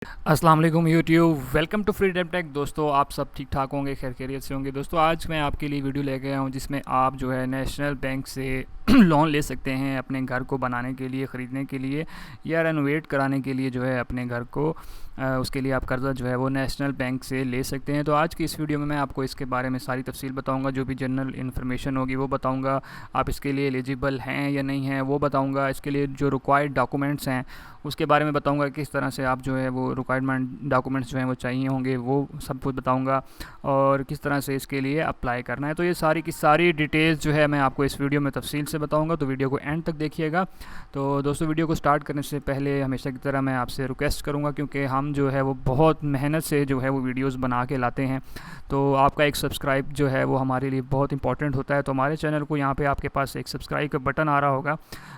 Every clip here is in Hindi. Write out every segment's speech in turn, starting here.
अस्सलाम वालेकुम YouTube, welcome to free dep tech. दोस्तों आप सब ठीक ठाक होंगे, खैर खैरियत से होंगे। दोस्तों आज मैं आपके लिए वीडियो लेके आया हूँ जिसमें आप जो है नेशनल बैंक से लोन ले सकते हैं अपने घर को बनाने के लिए, ख़रीदने के लिए या रेनोवेट कराने के लिए जो है अपने घर को। उसके लिए आप कर्ज़ा जो है वो नेशनल बैंक से ले सकते हैं। तो आज की इस वीडियो में मैं आपको इसके बारे में सारी तफसील बताऊंगा, जो भी जनरल इन्फॉर्मेशन होगी वो बताऊंगा। आप इसके लिए एलिजिबल हैं या नहीं हैं वो बताऊंगा। इसके लिए जो रिक्वायर्ड डॉक्यूमेंट्स हैं उसके बारे में बताऊंगा, किस तरह से आप जो है वो रिक्वायरमेंट डॉक्यूमेंट्स जो हैं वो चाहिए होंगे वो सब कुछ बताऊंगा, और किस तरह से इसके लिए अप्लाई करना है। तो ये सारी की सारी डिटेल्स जो है मैं आपको इस वीडियो में तफसील से बताऊंगा, तो वीडियो को एंड तक देखिएगा। तो दोस्तों वीडियो को स्टार्ट करने से पहले हमेशा की तरह मैं आपसे रिक्वेस्ट करूँगा, क्योंकि हम जो है वो बहुत मेहनत से जो है वो वीडियोज़ बना के लाते हैं, तो आपका एक सब्सक्राइब जो है वो हमारे लिए बहुत इंपॉर्टेंट होता है। तो हमारे चैनल को यहाँ पे आपके पास एक सब्सक्राइब का बटन आ रहा होगा।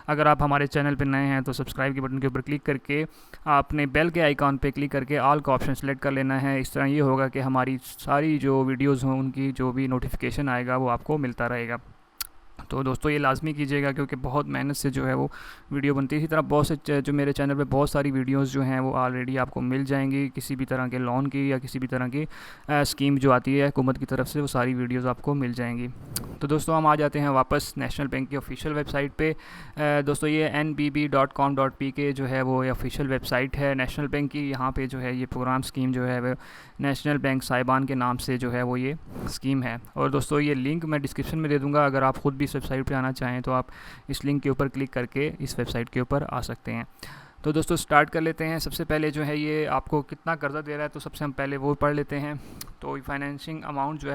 अगर आप हमारे चैनल पर नए हैं तो सब्सक्राइब के बटन के ऊपर क्लिक करके आपने बेल के आइकॉन पे क्लिक करके ऑल का ऑप्शन सेलेक्ट कर लेना है। इस तरह ये होगा कि हमारी सारी जो वीडियोज़ हों उनकी जो भी नोटिफिकेशन आएगा वो आपको मिलता रहेगा। तो दोस्तों ये लाजमी कीजिएगा, क्योंकि बहुत मेहनत से जो है वो वीडियो बनती है। इसी तरह बहुत से जो मेरे चैनल पे बहुत सारी वीडियोस जो हैं वो ऑलरेडी आपको मिल जाएंगी, किसी भी तरह के लोन की या किसी भी तरह की स्कीम जो आती है हुकूमत की तरफ से, वो सारी वीडियोस आपको मिल जाएंगी। तो दोस्तों हम आ जाते हैं वापस नेशनल बैंक की ऑफिशियल वेबसाइट पे। दोस्तों ये nbb.com.pk जो है वो ऑफिशियल वेबसाइट है नेशनल बैंक की। यहाँ पे जो है ये प्रोग्राम स्कीम जो है वो नेशनल बैंक साहिबान के नाम से जो है वो ये स्कीम है। और दोस्तों ये लिंक मैं डिस्क्रिप्शन में दे दूँगा, अगर आप ख़ुद भी इस वेबसाइट पे आना चाहें तो आप इस लिंक के ऊपर क्लिक करके इस वेबसाइट के ऊपर आ सकते हैं। तो दोस्तों स्टार्ट कर लेते हैं। सबसे पहले जो है ये आपको कितना कर्ज़ा दे रहा है, तो सबसे हम पहले वो पढ़ लेते हैं। तो फाइनेंसिंग अमाउंट जो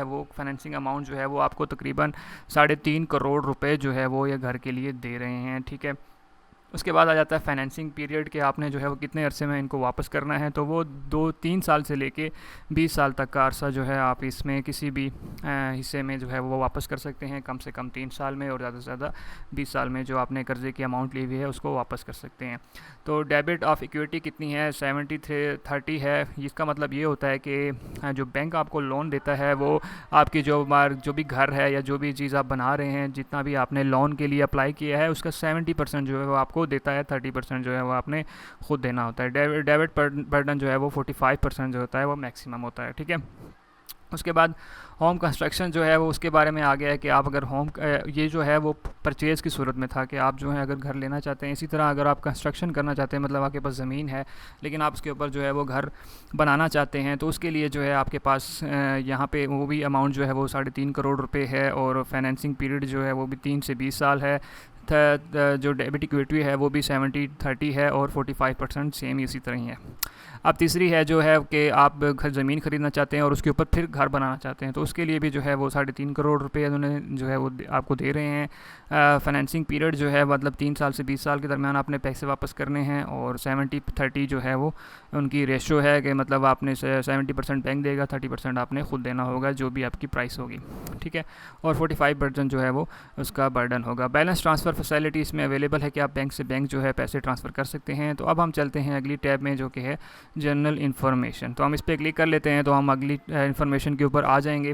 है वो आपको तकरीबन 3.5 करोड़ रुपए जो है वो ये घर के लिए दे रहे हैं, ठीक है। उसके बाद आ जाता है फाइनेंसिंग पीरियड के आपने जो है वो कितने अरसे में इनको वापस करना है। तो वो 2-3 साल से लेके 20 साल तक का अरसा जो है आप इसमें किसी भी हिस्से में जो है वो वापस कर सकते हैं। कम से कम 3 साल में और ज़्यादा से ज़्यादा 20 साल में जो आपने कर्ज़े की अमाउंट ली हुई है उसको वापस कर सकते हैं। तो डेबिट ऑफ इक्विटी कितनी है, 70-30 है। इसका मतलब ये होता है कि जो बैंक आपको लोन देता है वो आपकी जो भी घर है या जो भी चीज़ आप बना रहे हैं, जितना भी आपने लोन के लिए अप्लाई किया है उसका 70% जो है वो आपको देता है, 30% जो है वो आपने खुद देना होता है। डेबिट बर्डन जो है वो 45% जो होता है वो मैक्सिमम होता है, ठीक है। उसके बाद होम कंस्ट्रक्शन जो है वो उसके बारे में आ गया है कि आप अगर ये जो है वो परचेज़ की सूरत में था कि आप जो है अगर घर लेना चाहते हैं। इसी तरह अगर आप कंस्ट्रक्शन करना चाहते हैं, मतलब आपके पास ज़मीन है लेकिन आप उसके ऊपर जो है वो घर बनाना चाहते हैं, तो उसके लिए जो है आपके पास यहाँ पे वो भी अमाउंट जो है वो 3.5 करोड़ रुपए है, और फाइनेंसिंग पीरियड जो है वो भी 3 से 20 साल है। जो डेबिट इक्विटी है वो भी 70-30 है, और 45% सेम इसी तरह ही है। अब तीसरी है जो है कि आप घर ज़मीन ख़रीदना चाहते हैं और उसके ऊपर फिर घर बनाना चाहते हैं, तो उसके लिए भी जो है वो 3.5 करोड़ रुपए उन्होंने जो है वो आपको दे रहे हैं। फाइनेंसिंग पीरियड जो है मतलब 3 साल से 20 साल के दरमियान आपने पैसे वापस करने हैं, और 70-30 जो है वो उनकी रेशो है कि मतलब आपने 70% बैंक देगा, 30% आपने खुद देना होगा जो भी आपकी प्राइस होगी, ठीक है। और 45% जो है वो उसका बर्डन होगा। बैलेंस ट्रांसफ़र फैसिलिटी इसमें अवेलेबल है कि आप बैंक से बैंक जो है पैसे ट्रांसफ़र कर सकते हैं। तो अब हम चलते हैं अगली टैब में जो कि है जनरल इन्फॉर्मेशन। तो हम इस पर क्लिक कर लेते हैं, तो हम अगली इन्फॉर्मेशन के ऊपर आ जाएंगे।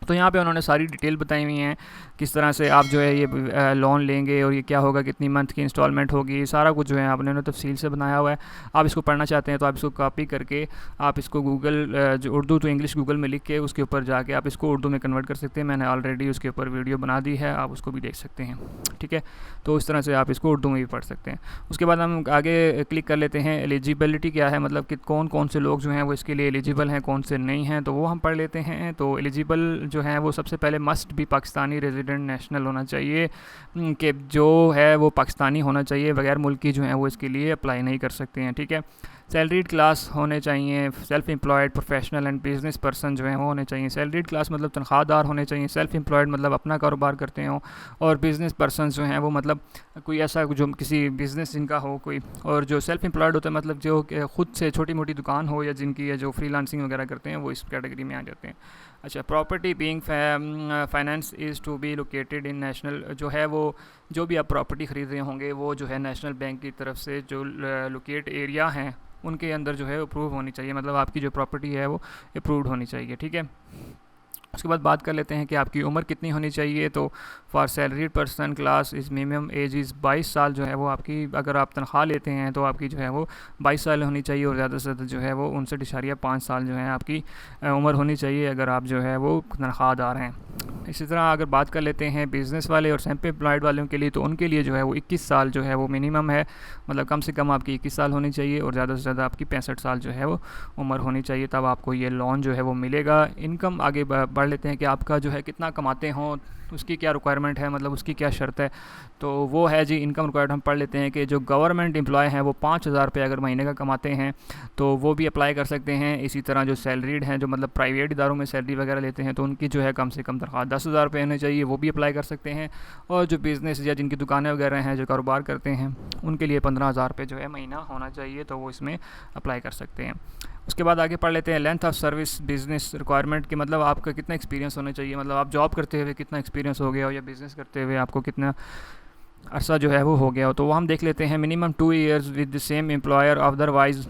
तो यहाँ पे उन्होंने सारी डिटेल बताई हुई हैं, किस तरह से आप जो है ये लोन लेंगे और ये क्या होगा, कितनी मंथ की इंस्टॉलमेंट होगी, सारा कुछ जो है आपने उन्होंने तफसील से बनाया हुआ है। आप इसको पढ़ना चाहते हैं तो आप इसको कॉपी करके आप इसको गूगल जो उर्दू टू इंग्लिश गूगल में लिख के उसके ऊपर जाके आप इसको उर्दू में कन्वर्ट कर सकते हैं। मैंने ऑलरेडी उसके ऊपर वीडियो बना दी है, आप उसको भी देख सकते हैं, ठीक है। तो इस तरह से आप इसको उर्दू में भी पढ़ सकते हैं। उसके बाद हम आगे क्लिक कर लेते हैं, एलिजिबिलिटी क्या है, मतलब कि कौन कौन से लोग जो हैं वो इसके लिए एलिजिबल हैं, कौन से नहीं हैं, तो वो हम पढ़ लेते हैं। तो एलिजिबल जो हैं वो सबसे पहले मस्ट भी पाकिस्तानी रेजिडेंट नेशनल होना चाहिए, कि जो है वो पाकिस्तानी होना चाहिए, बगैर मुल्की जो हैं वो इसके लिए अप्लाई नहीं कर सकते हैं, ठीक है। सैलरीड क्लास होने चाहिए, self employed professional and business person जो हैं वो होने चाहिए। सैलरीड क्लास मतलब तनख्वाहदार होने चाहिए, सेल्फ एम्प्लॉयड मतलब अपना कारोबार करते हों, और बिज़नेस पर्सन जो हैं वो मतलब कोई ऐसा जो किसी बिज़नेस जिनका हो कोई, और जो सेल्फ एम्प्लॉयड होता है मतलब जो खुद से छोटी मोटी दुकान हो या जिनकी या जो फ्रीलांसिंग वगैरह करते हैं वो इस कैटेगरी में आ जाते हैं। अच्छा, property being finance is to be located in national, जो है वो जो भी आप प्रॉपर्टी ख़रीद रहे होंगे वो जो है नेशनल बैंक की तरफ से जो लोकेट एरिया हैं उनके अंदर जो है अप्रूव होनी चाहिए, मतलब आपकी जो प्रॉपर्टी है वो अप्रूव्ड होनी चाहिए, ठीक है। उसके बाद बात कर लेते हैं कि आपकी उम्र कितनी होनी चाहिए। तो for salaried person class is minimum age is 22 साल जो है वो आपकी, अगर आप तनख्वाह लेते हैं तो आपकी जो है वो 22 साल होनी चाहिए, और ज़्यादा से ज़्यादा जो है वो 59.5 साल जो है आपकी उम्र होनी चाहिए अगर आप जो है वो तनख्वाहदार हैं। इसी तरह अगर बात कर लेते हैं बिज़नेस वाले और सेल्फ एम्प्लॉयड वालों के लिए, तो उनके लिए जो है वो 21 साल जो है वो मिनिमम है, मतलब कम से कम आपकी 21 साल होनी चाहिए और ज़्यादा से ज़्यादा आपकी 65 साल जो है वो उम्र होनी चाहिए, तब आपको ये लोन जो है वो मिलेगा। इनकम आगे बढ़ लेते हैं कि आपका जो है कितना कमाते हों, उसकी क्या रिक्वायरमेंट है, मतलब उसकी क्या शर्त है। तो वो है जी इनकम रिक्वायर्ड, हम पढ़ लेते हैं कि जो गवर्नमेंट एम्प्लॉय हैं वो 5,000 रुपये अगर महीने का कमाते हैं तो वो भी अप्लाई कर सकते हैं। इसी तरह जो सैलरीड हैं, जो मतलब प्राइवेट इदारों में सैलरी वगैरह लेते हैं, तो उनकी जो है कम से कम तनख्वाह 10,000 रुपये होनी चाहिए, वो भी अप्लाई कर सकते हैं। और जो बिज़नेस या जिनकी दुकानें वगैरह हैं, जो कारोबार करते हैं, उनके लिए 15,000 रुपये जो है महीना होना चाहिए, तो वो इसमें अप्लाई कर सकते हैं। उसके बाद आगे पढ़ लेते हैं length of service business requirement के, मतलब आपका कितना एक्सपीरियंस होना चाहिए, मतलब आप जॉब करते हुए कितना एक्सपीरियंस हो गया हो या बिज़नेस करते हुए आपको कितना अरसा जो है वो हो गया हो। तो वो हम देख लेते हैं minimum 2 years with the same employer, otherwise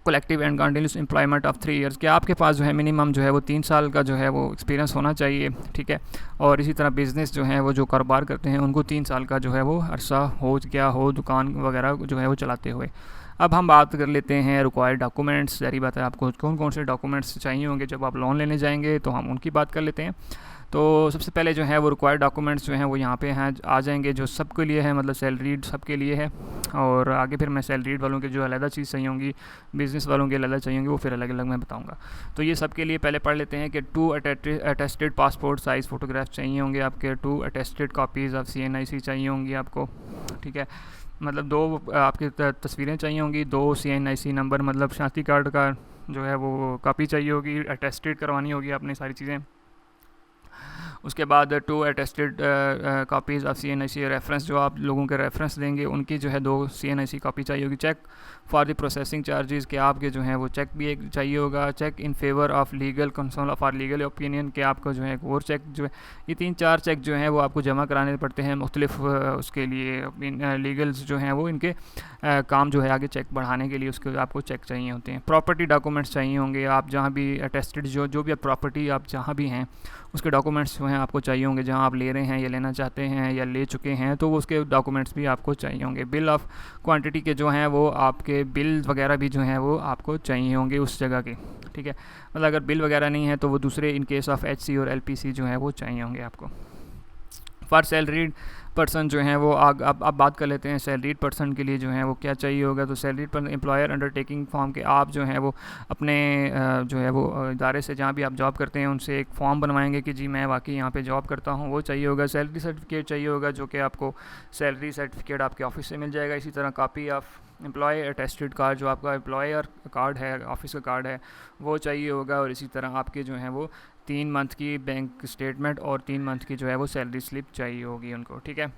collective and continuous employment of 3 years, कि आपके पास जो है मिनिमम जो है वो 3 साल का जो है वो एक्सपीरियंस होना चाहिए, ठीक है। और इसी तरह बिज़नेस जो है वो जो कारोबार करते हैं उनको 3 साल का जो है वो अरसा हो गया हो दुकान वगैरह जो है वो चलाते हुए। अब हम बात कर लेते हैं रिक्वायर्ड डॉक्यूमेंट्स। सारी बात है, आपको कौन कौन से डॉक्यूमेंट्स चाहिए होंगे जब आप लोन लेने जाएंगे, तो हम उनकी बात कर लेते हैं। तो सबसे पहले जो है वो रिक्वायर्ड डॉक्यूमेंट्स जो हैं वो यहाँ पे हैं आ जाएंगे, जो सबके लिए है, मतलब सैलरीड सबके लिए है। और आगे फिर मैं सैलरीड वालों के जो अलग चीज़ चाहिए होंगी, बिज़नेस वालों के अलग चाहिए होंगी, वो फिर अलग अलग मैं बताऊँगा। तो ये सबके लिए पहले पढ़ लेते हैं कि 2 अटेस्टेड पासपोर्ट साइज़ फ़ोटोग्राफ चाहिए होंगे आपके, 2 अटेस्टेड कॉपीज़ ऑफ CNIC चाहिए होंगी आपको, ठीक है। मतलब 2 आपकी तस्वीरें चाहिए होंगी, 2 CNIC नंबर, मतलब शनाख्ती कार्ड का जो है वो कॉपी चाहिए होगी, अटेस्टेड करवानी होगी आपने सारी चीज़ें। उसके बाद 2 attested copies of CNIC reference, जो आप लोगों के रेफरेंस देंगे उनकी जो है 2 CNIC कॉपी चाहिए होगी। Check for the processing charges, के आपके जो हैं वो चेक भी एक चाहिए होगा। Check in favour of legal concern for legal opinion, के आपका जो है एक और चेक जो है, ये 3-4 चेक जो हैं वो आपको जमा कराने पड़ते हैं मुख्तलिफ उसके लिए, लीगल्स जो हैं वो इनके काम जो है आगे चेक बढ़ाने के लिए उसके आपको चेक चाहिए होते हैं। प्रॉपर्टी डॉक्यूमेंट्स चाहिए होंगे, आप जहाँ भी अटेस्टेड जो भी प्रॉपर्टी आप जहाँ भी हैं उसके डॉक्यूमेंट्स जो हैं आपको चाहिए होंगे, जहाँ आप ले रहे हैं या लेना चाहते हैं या ले चुके हैं, तो वो उसके डॉक्यूमेंट्स भी आपको चाहिए होंगे। बिल ऑफ क्वांटिटी के जो हैं वो आपके बिल वगैरह भी जो हैं वो आपको चाहिए होंगे उस जगह के, ठीक है। मतलब अगर बिल वगैरह नहीं है तो वो दूसरे इन केस ऑफ HC और LPC जो है वो चाहिए होंगे आपको। फॉर सैलरीड पर्सन जो हैं वो अब बात कर लेते हैं सैलरीड पर्सन के लिए जो है वो क्या चाहिए होगा। तो salaried per employer undertaking form के, आप जो है वो अपने जो है वो इदारे से जहाँ भी आप जॉब करते हैं उनसे एक फॉर्म बनवाएंगे कि जी मैं वाकई यहाँ पे जॉब करता हूँ, वो चाहिए होगा। सैलरी सर्टिफिकेट चाहिए होगा, जो कि आपको सैलरी सर्टिफिकेट आपके ऑफिस से मिल जाएगा। इसी तरह copy of employ attested card, जो आपका एम्प्लॉयर कार्ड है, ऑफिस का कार्ड है, वो चाहिए होगा। और इसी तरह आपके जो है वो 3 मंथ की बैंक स्टेटमेंट और 3 मंथ की जो है वो सैलरी स्लिप चाहिए होगी उनको, ठीक है।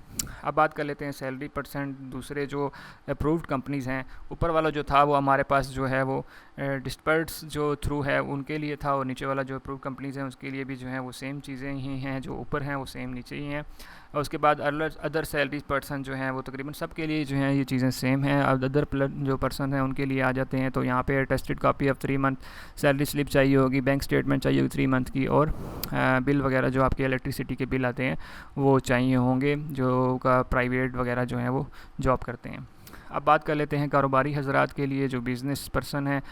अब बात कर लेते हैं सैलरी परसेंट दूसरे जो अप्रूव्ड कंपनीज़ हैं। ऊपर वाला जो था वो हमारे पास जो है वो डिस्पर्ट्स जो थ्रू है उनके लिए था, और नीचे वाला जो अप्रूव्ड कंपनीज़ हैं उसके लिए भी जो है वो सेम चीज़ें ही हैं, जो ऊपर हैं वो सेम नीचे ही हैं। और उसके बाद अदर सैलरी पर्सन जो हैं वो तकरीबन सब के लिए जो हैं ये चीज़ें सेम हैं। अब अदर जो पर्सन हैं उनके लिए आ जाते हैं, तो यहाँ पे attested copy of 3 month salary slip चाहिए होगी, बैंक स्टेटमेंट चाहिए होगी 3 मंथ की, और बिल वगैरह जो आपके इलेक्ट्रिसिटी के बिल आते हैं वो चाहिए होंगे, जो का प्राइवेट वगैरह जो हैं वो जॉब करते हैं। अब बात कर लेते हैं कारोबारी हजरात के लिए, जो बिज़नेस पर्सन है।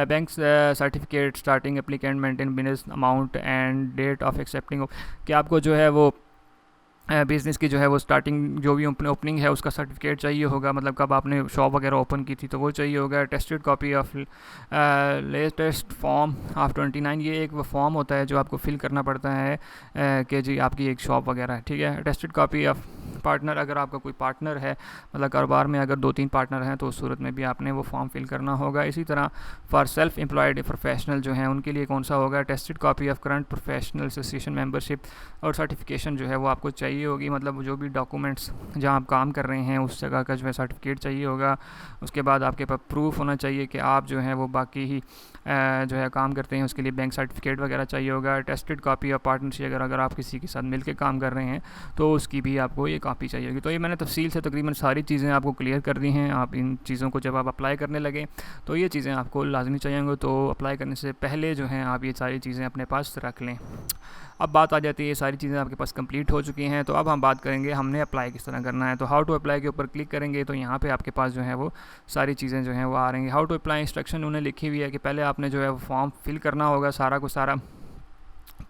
Bank certificate starting applicant maintain business amount and date of excepting, कि आपको जो है वो बिज़नेस की जो है वो स्टार्टिंग जो भी ओपनिंग है उसका सर्टिफिकेट चाहिए होगा, मतलब कब आपने शॉप वगैरह ओपन की थी तो वो चाहिए होगा। Tested copy of latest form of 29, ये एक फॉर्म होता है जो आपको फिल करना पड़ता है कि जी आपकी एक शॉप वगैरह है, ठीक है। टेस्टेड कॉपी ऑफ पार्टनर, अगर आपका कोई पार्टनर है, मतलब कारोबार में अगर 2-3 पार्टनर हैं तो उस सूरत में भी आपने वो फॉर्म फिल करना होगा। इसी तरह फॉर सेल्फ एम्प्लॉयड प्रोफेशनल जो हैं उनके लिए कौन सा होगा, tested copy of current professional association membership और सर्टिफिकेशन जो है वो आपको चाहिए होगी, मतलब जो भी डॉक्यूमेंट्स जहाँ आप काम कर रहे हैं उस जगह का जो है सर्टिफिकेट चाहिए होगा। उसके बाद आपके पास प्रूफ होना चाहिए कि आप जो है वो बाकी ही जो है काम करते हैं, उसके लिए बैंक सर्टिफिकेट वगैरह चाहिए होगा। टेस्टेड कॉपी ऑफ पार्टनरशिप, अगर आप किसी के साथ मिल के काम कर रहे हैं तो उसकी भी आपको ये काफ़ी चाहिए होगी। तो ये मैंने तफसील से तकरीबन सारी चीज़ें आपको क्लियर कर दी हैं। आप इन चीज़ों को जब आप अप्लाई करने लगे तो ये चीज़ें आपको लाजमी चाहिए होंगी। तो अप्लाई करने से पहले जो है आप ये सारी चीज़ें अपने पास रख लें। अब बात आ जाती है, ये सारी चीज़ें आपके पास कंप्लीट हो चुकी हैं, तो अब हम बात करेंगे हमने अप्लाई किस तरह करना है। तो हाउ टू अप्लाई के ऊपर क्लिक करेंगे तो यहाँ पे आपके पास जो है वो सारी चीज़ें जो हैं वो आ रही हैं। हाउ टू अप्लाई इंस्ट्रक्शन उन्हें लिखी हुई है कि पहले आपने जो है वो फॉर्म फिल करना होगा, सारा को सारा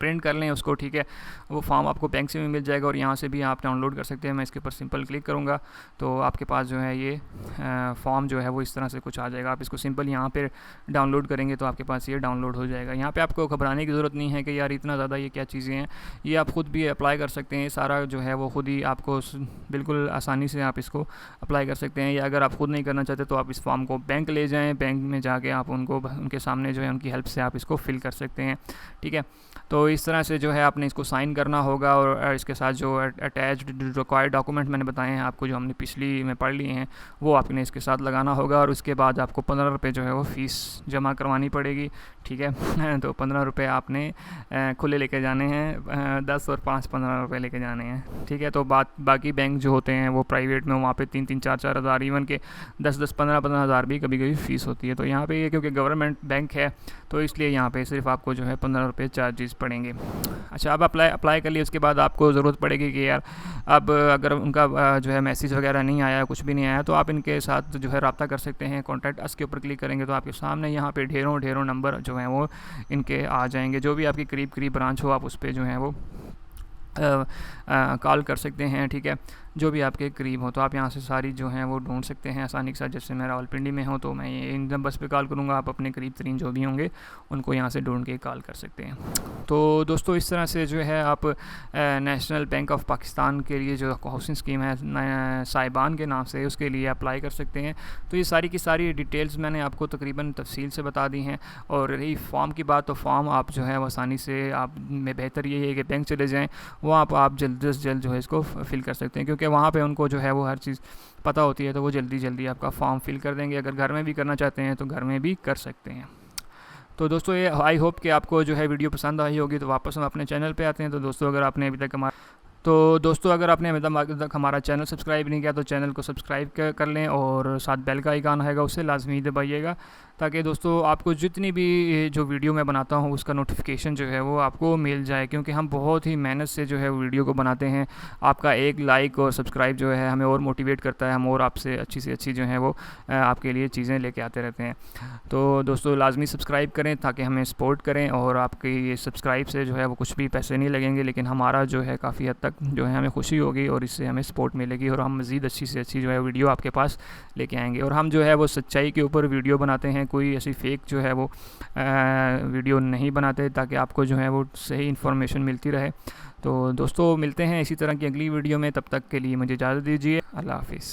प्रिंट कर लें उसको, ठीक है। वो फॉर्म आपको बैंक से भी मिल जाएगा और यहाँ से भी आप डाउनलोड कर सकते हैं। मैं इसके ऊपर सिंपल क्लिक करूँगा तो आपके पास जो है ये फॉर्म जो है वो इस तरह से कुछ आ जाएगा। आप इसको सिंपल यहाँ पे डाउनलोड करेंगे तो आपके पास ये डाउनलोड हो जाएगा। यहाँ पे आपको घबराने की ज़रूरत नहीं है कि यार इतना ज़्यादा ये क्या चीज़ें हैं, ये आप ख़ुद भी अप्लाई कर सकते हैं। सारा जो है वो ख़ुद ही आपको बिल्कुल आसानी से आप इसको अप्लाई कर सकते हैं। या अगर आप ख़ुद नहीं करना चाहते तो आप इस फॉर्म को बैंक ले जाएँ, बैंक में जाके आप उनके सामने जो है उनकी हेल्प से आप इसको फिल कर सकते हैं, ठीक है। तो इस तरह से जो है आपने इसको साइन करना होगा और इसके साथ जो अटैच्ड रिक्वायर्ड डॉक्यूमेंट मैंने बताए हैं आपको, जो हमने पिछली में पढ़ लिए हैं, वो आपने इसके साथ लगाना होगा। और उसके बाद आपको 15 रुपये जो है वो फ़ीस जमा करवानी पड़ेगी, ठीक है। तो 15 रुपये आपने खुले लेके जाने हैं, 10 और 5 15 रुपये लेके जाने हैं, ठीक है। तो बाकी बैंक जो होते हैं वो प्राइवेट में वहाँ पे 3-3 4-4 हज़ार, इवन के 10-10 15-15 हज़ार भी कभी कभी फ़ीस होती है। तो यहाँ पे ये क्योंकि गवर्नमेंट बैंक है तो इसलिए यहाँ पे सिर्फ आपको जो है 15 रुपये चार्जेस पड़ेंगे। अच्छा, अब अप्लाई कर लिए उसके बाद आपको ज़रूरत पड़ेगी कि यार अब अगर उनका जो है मैसेज वगैरह नहीं आया, कुछ भी नहीं आया, तो आप इनके साथ जो है रब्ता कर सकते हैं। कॉन्टैक्ट अस के ऊपर क्लिक करेंगे तो आपके सामने यहाँ पे ढेरों नंबर जो हैं वो इनके आ जाएंगे। जो भी आपकी करीब ब्रांच हो आप उस पर जो है वो कॉल कर सकते हैं, ठीक है, जो भी आपके करीब हो। तो आप यहाँ से सारी जो हैं वो ढूंढ सकते हैं आसानी के साथ। जैसे मैं रावलपिंडी में हूँ तो मैं ये इन नंबर्स पे कॉल करूँगा, आप अपने करीब तरीन जो भी होंगे उनको यहाँ से ढूंढ के कॉल कर सकते हैं। तो दोस्तों इस तरह से जो है आप नेशनल बैंक ऑफ पाकिस्तान के लिए जो हाउसिंग स्कीम है साहिबान के नाम से, उसके लिए अप्लाई कर सकते हैं। तो ये सारी की सारी डिटेल्स मैंने आपको तकरीबन तफसील से बता दी हैं। और रही फॉर्म की बात, तो फॉर्म आप जो है वो आसानी से आप में बेहतर ये है कि बैंक चले जाएँ, वहाँ पर आप जल्द से जल्द जो है इसको फिल कर सकते हैं, क्योंकि वहाँ पे उनको जो है वो हर चीज़ पता होती है। तो वो जल्दी आपका फॉर्म फिल कर देंगे। अगर घर में भी करना चाहते हैं तो घर में भी कर सकते हैं। तो दोस्तों ये आई होप कि आपको जो है वीडियो पसंद आई होगी। तो वापस हम अपने चैनल पे आते हैं। तो दोस्तों अगर आपने अभी तक हमारा चैनल सब्सक्राइब नहीं किया तो चैनल को सब्सक्राइब कर लें और साथ बेल का आइकन आएगा उसे लाजमी दबाइएगा, ताकि दोस्तों आपको जितनी भी जो वीडियो मैं बनाता हूँ उसका नोटिफिकेशन जो है वो आपको मिल जाए। क्योंकि हम बहुत ही मेहनत से जो है वीडियो को बनाते हैं। आपका एक लाइक और सब्सक्राइब जो है हमें और मोटिवेट करता है, हम और आपसे अच्छी से अच्छी जो है वो आपके लिए चीज़ें लेके आते रहते हैं। तो दोस्तों लाजमी सब्सक्राइब करें ताकि हमें सपोर्ट करें। और आपके ये सब्सक्राइब से जो है वो कुछ भी पैसे नहीं लगेंगे, लेकिन हमारा जो है काफ़ी हद तक जो है हमें खुशी होगी और इससे हमें सपोर्ट मिलेगी और हम मज़ीद अच्छी से अच्छी जो है वीडियो आपके पास लेके आएंगे। और हम जो है वो सच्चाई के ऊपर वीडियो बनाते हैं, कोई ऐसी फेक जो है वो वीडियो नहीं बनाते, ताकि आपको जो है वो सही इन्फॉर्मेशन मिलती रहे। तो दोस्तों मिलते हैं इसी तरह की अगली वीडियो में, तब तक के लिए मुझे इजाज़त दीजिए। अल्लाह हाफिज़।